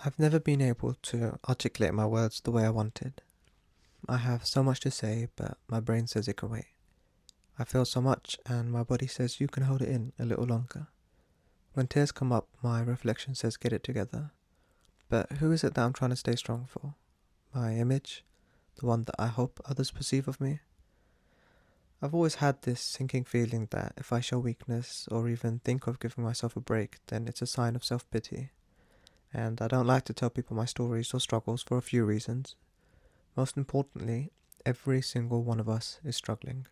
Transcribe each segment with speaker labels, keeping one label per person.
Speaker 1: I've never been able to articulate my words the way I wanted. I have so much to say, but my brain says it can wait. I feel so much, and my body says you can hold it in a little longer. When tears come up, my reflection says get it together. But who is it that I'm trying to stay strong for? My image? The one that I hope others perceive of me? I've always had this sinking feeling that if I show weakness or even think of giving myself a break, then it's a sign of self-pity. And I don't like to tell people my stories or struggles for a few reasons. Most importantly, every single one of us is struggling.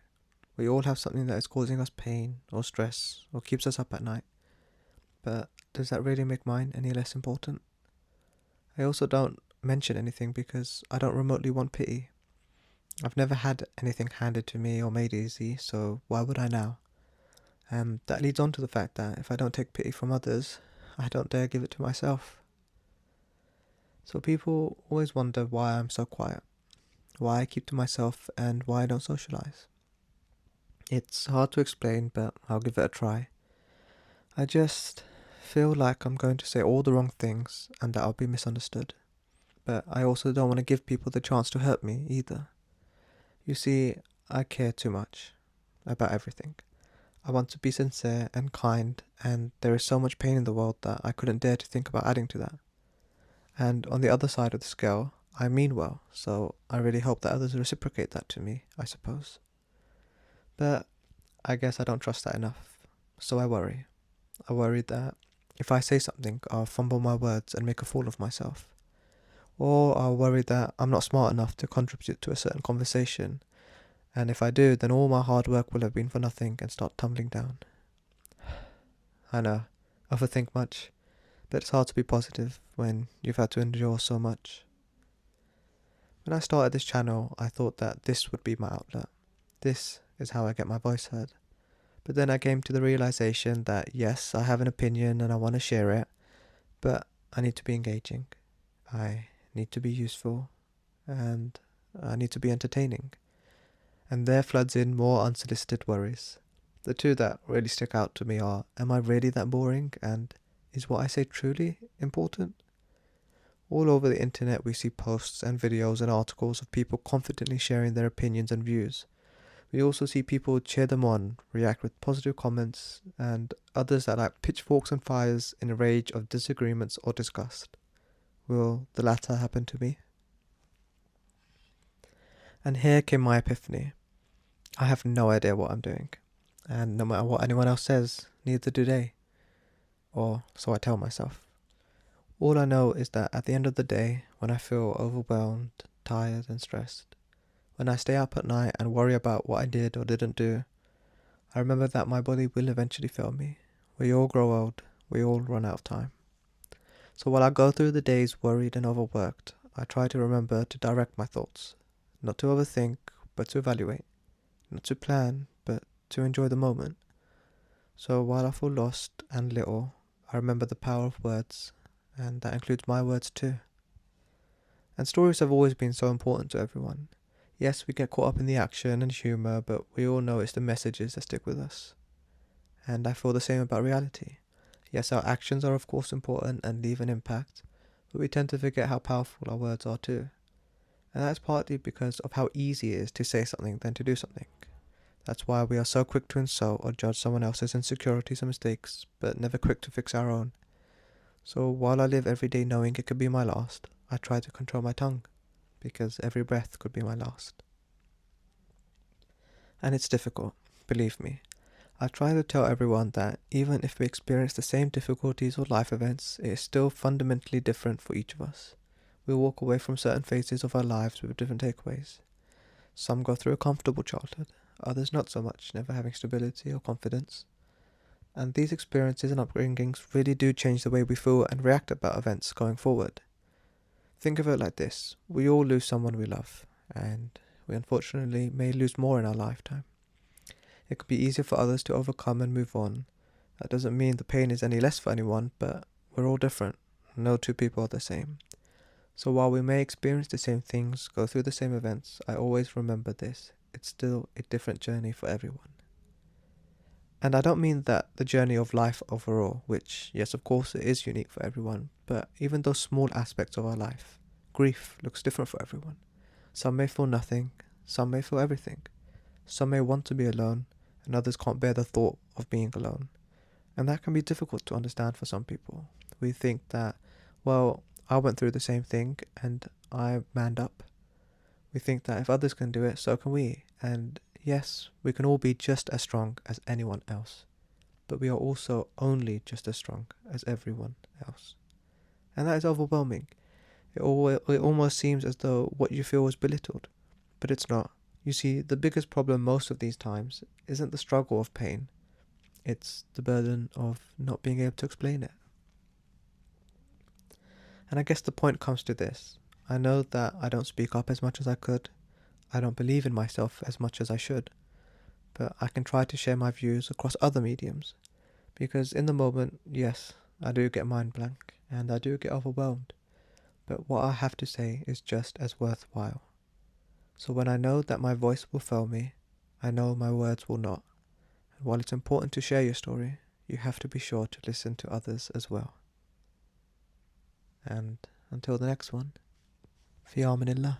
Speaker 1: We all have something that is causing us pain or stress or keeps us up at night. But does that really make mine any less important? I also don't mention anything because I don't remotely want pity. I've never had anything handed to me or made easy, so why would I now? And that leads on to the fact that if I don't take pity from others, I don't dare give it to myself. So people always wonder why I'm so quiet, why I keep to myself, and why I don't socialize. It's hard to explain, but I'll give it a try. I just feel like I'm going to say all the wrong things and that I'll be misunderstood. But I also don't want to give people the chance to hurt me either. You see, I care too much about everything. I want to be sincere and kind, and there is so much pain in the world that I couldn't dare to think about adding to that. And on the other side of the scale, I mean well, so I really hope that others reciprocate that to me, I suppose. But I guess I don't trust that enough, so I worry. I worry that if I say something, I'll fumble my words and make a fool of myself. Or I'll worry that I'm not smart enough to contribute to a certain conversation, and if I do, then all my hard work will have been for nothing and start tumbling down. I know, I overthink much, but it's hard to be positive when you've had to endure so much. When I started this channel, I thought that this would be my outlet. This is how I get my voice heard. But then I came to the realization that yes, I have an opinion and I want to share it, but I need to be engaging. I need to be useful, and I need to be entertaining. And there floods in more unsolicited worries. The two that really stick out to me are, am I really that boring, and is what I say truly important? All over the internet we see posts and videos and articles of people confidently sharing their opinions and views. We also see people cheer them on, react with positive comments, and others that like pitchforks and fires in a rage of disagreements or disgust. Will the latter happen to me? And here came my epiphany. I have no idea what I'm doing, and no matter what anyone else says, neither do they. Or so I tell myself. All I know is that at the end of the day, when I feel overwhelmed, tired, and stressed, when I stay up at night and worry about what I did or didn't do, I remember that my body will eventually fail me. We all grow old, we all run out of time. So while I go through the days worried and overworked, I try to remember to direct my thoughts, not to overthink, but to evaluate, not to plan, but to enjoy the moment. So while I feel lost and little, I remember the power of words, and that includes my words too. And stories have always been so important to everyone. Yes, we get caught up in the action and humour, but we all know it's the messages that stick with us. And I feel the same about reality. Yes, our actions are of course important and leave an impact, but we tend to forget how powerful our words are too. And that's partly because of how easy it is to say something than to do something. That's why we are so quick to insult or judge someone else's insecurities and mistakes, but never quick to fix our own. So while I live every day knowing it could be my last, I try to control my tongue, because every breath could be my last. And it's difficult, believe me. I try to tell everyone that even if we experience the same difficulties or life events, it is still fundamentally different for each of us. We walk away from certain phases of our lives with different takeaways. Some go through a comfortable childhood, others not so much, never having stability or confidence. And these experiences and upbringings really do change the way we feel and react about events going forward. Think of it like this: we all lose someone we love, and we unfortunately may lose more in our lifetime. It could be easier for others to overcome and move on. That doesn't mean the pain is any less for anyone, but we're all different. No two people are the same. So while we may experience the same things, go through the same events, I always remember this: it's still a different journey for everyone. And I don't mean that the journey of life overall, which, yes, of course, it is unique for everyone, but even those small aspects of our life. Grief looks different for everyone. Some may feel nothing, some may feel everything. Some may want to be alone, and others can't bear the thought of being alone. And that can be difficult to understand for some people. We think that, well, I went through the same thing and I manned up. We think that if others can do it, so can we. And yes, we can all be just as strong as anyone else. But we are also only just as strong as everyone else. And that is overwhelming. It almost seems as though what you feel is belittled. But it's not. You see, the biggest problem most of these times isn't the struggle of pain. It's the burden of not being able to explain it. And I guess the point comes to this. I know that I don't speak up as much as I could. I don't believe in myself as much as I should. But I can try to share my views across other mediums. Because in the moment, yes, I do get mind blank and I do get overwhelmed. But what I have to say is just as worthwhile. So when I know that my voice will fail me, I know my words will not. And while it's important to share your story, you have to be sure to listen to others as well. And until the next one, fi amanillah.